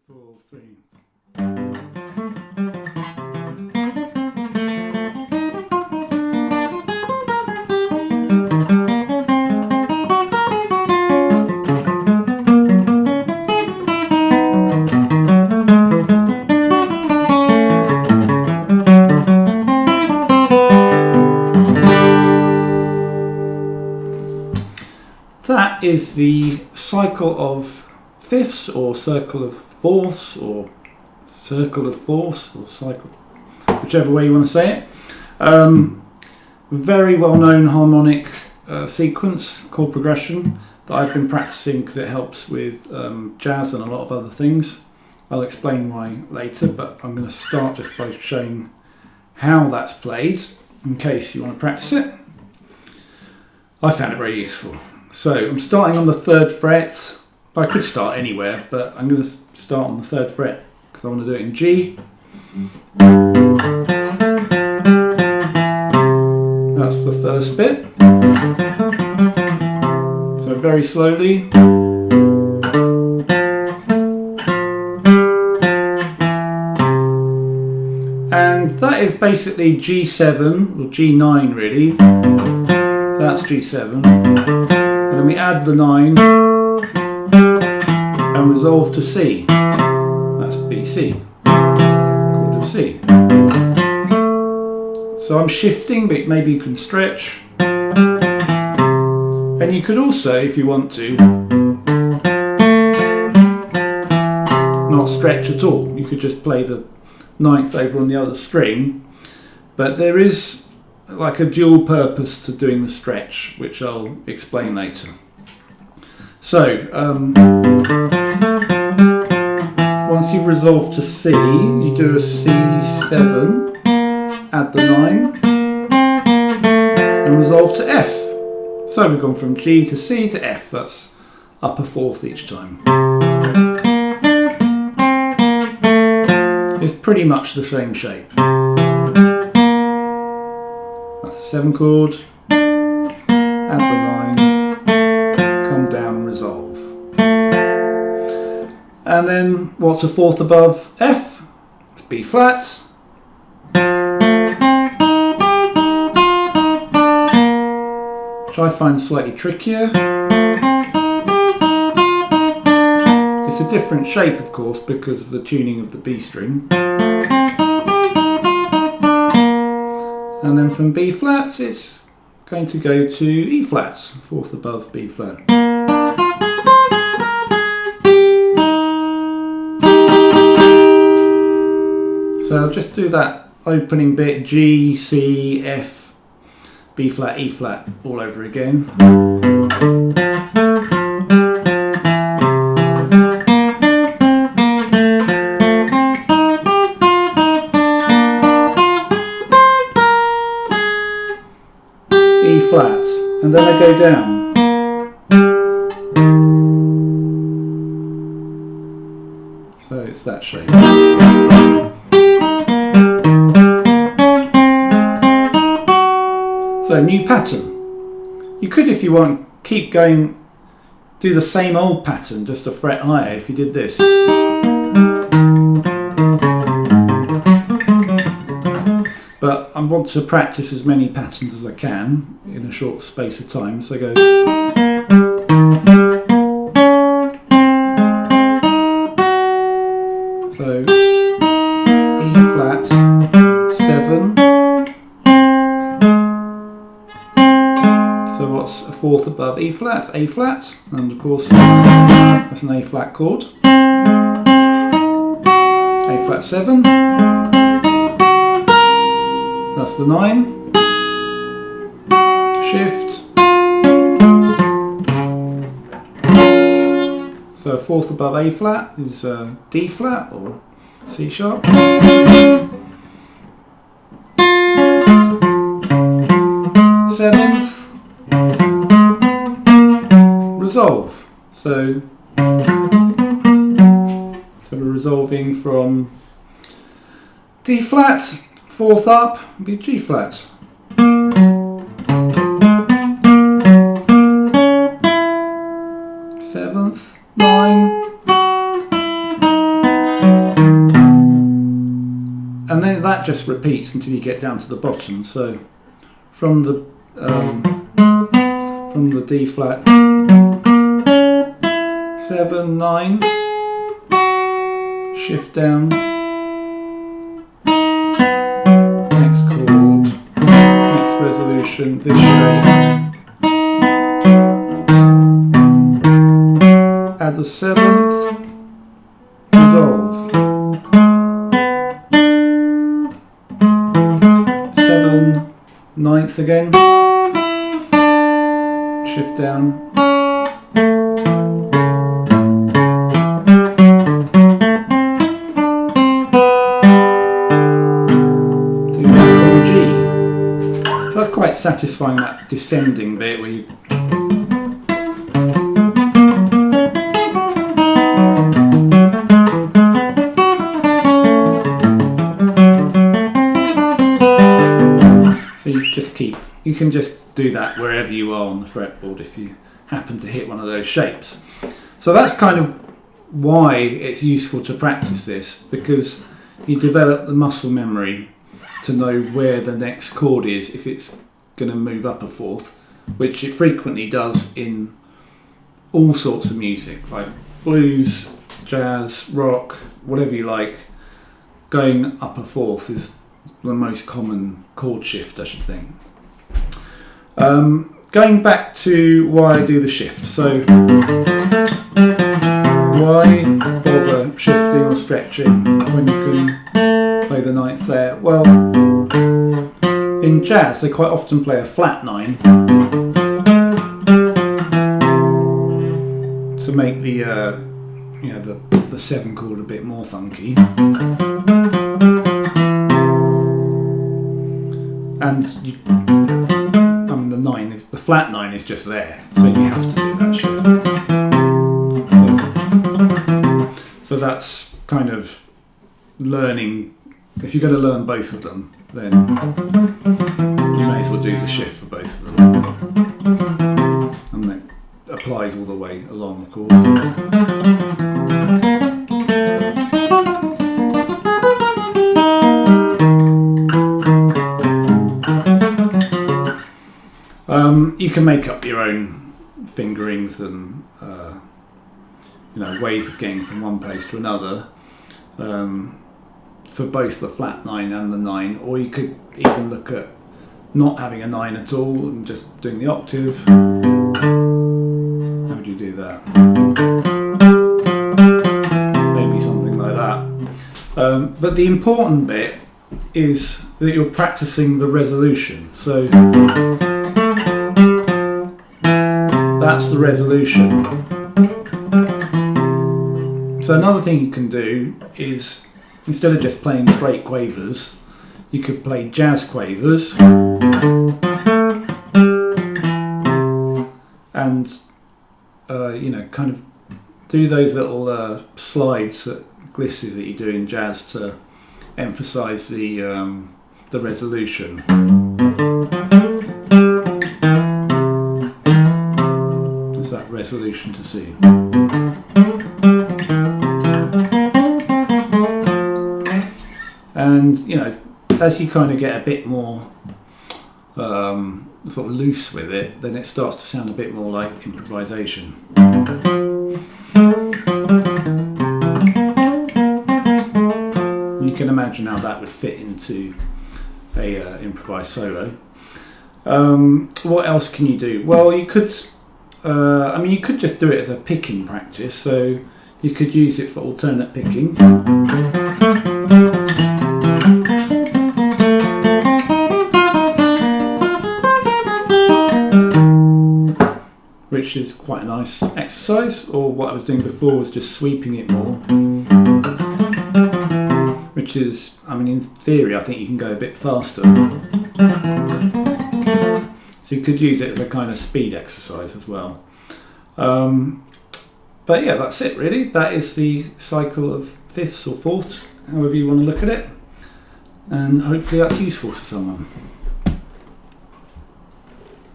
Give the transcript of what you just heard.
4, 3. That is the cycle of fifths, or circle of fourths, or circle of fourths, or cycle, whichever way you want to say it. Very well known harmonic sequence, chord progression that I've been practicing because it helps with jazz and a lot of other things. I'll explain why later, but I'm going to start just by showing how that's played in case you want to practice it. I found it very useful. So I'm starting on the 3rd fret. I could start anywhere, but I'm going to start on the 3rd fret because I want to do it in G. That's the first bit. So very slowly. And that is basically G7, or G9 really. That's G7. And then we add the 9 and resolve to C. That's BC, chord of C. So I'm shifting, but maybe you can stretch. And you could also, if you want to, not stretch at all. You could just play the 9th over on the other string. But there is like a dual purpose to doing the stretch, which I'll explain later. So, once you've resolved to C, you do a C7, add the 9, and resolve to F. So we've gone from G to C to F, that's upper 4th each time. It's pretty much the same shape. That's the 7 chord, add the 9, come down and resolve. And then what's a 4th above F? It's B flat. Which I find slightly trickier. It's a different shape, of course, because of the tuning of the B string. And then from B flat, it's going to go to E flat, 4th above B flat. So I'll just do that opening bit, G, C, F, B flat, E flat, all over again. E flat, and then I go down. So it's that shape. So new pattern. You could, if you want, keep going, do the same old pattern, just a fret higher if you did this. But I want to practice as many patterns as I can in a short space of time, so I go. So E flat, 7. So what's a 4th above E flat? A flat, and of course that's an A flat chord. A flat 7. That's the 9. Shift. So a 4th above A flat is D flat or C sharp. 7th. Resolve. So we're resolving from D flat, 4th up, be G flat. 7th, 9, and then that just repeats until you get down to the bottom. So from the D flat 7, 9, shift down, next chord, next resolution, this shape, add the 7th, resolve, 7, 9th again, shift down, that's quite satisfying, that descending bit where you you can just do that wherever you are on the fretboard if you happen to hit one of those shapes. So that's kind of why it's useful to practice this, because you develop the muscle memory to know where the next chord is if it's going to move up a fourth, which it frequently does in all sorts of music, like blues, jazz, rock, whatever you like. Going up a fourth is the most common chord shift, I should think. Going back to why I do the shift. So why bother shifting or stretching when you can play the 9th there? Well, in jazz they quite often play a flat 9 to make the the 7 chord a bit more funky. And the flat 9 is just there, so you have to do that shift. So that's kind of learning. If you're going to learn both of them, then you may as well do the shift for both of them. And that applies all the way along, of course. You can make up your own fingerings and ways of getting from one place to another for both the flat 9 and the 9, or you could even look at not having a 9 at all and just doing the octave. How would you do that? Maybe something like that. But the important bit is that you're practicing the resolution. So that's the resolution. So another thing you can do is, instead of just playing straight quavers, you could play jazz quavers and kind of do those little slides, glisses that you do in jazz to emphasise the resolution. Resolution to C. And as you kind of get a bit more sort of loose with it, then it starts to sound a bit more like improvisation. You can imagine how that would fit into a improvised solo. What else can you do? Well, you could you could just do it as a picking practice, so you could use it for alternate picking. Which is quite a nice exercise, or what I was doing before was just sweeping it more. Which is, in theory, I think you can go a bit faster. So you could use it as a kind of speed exercise as well. But yeah, that's it really. That is the cycle of fifths or fourths, however you want to look at it. And hopefully that's useful to someone.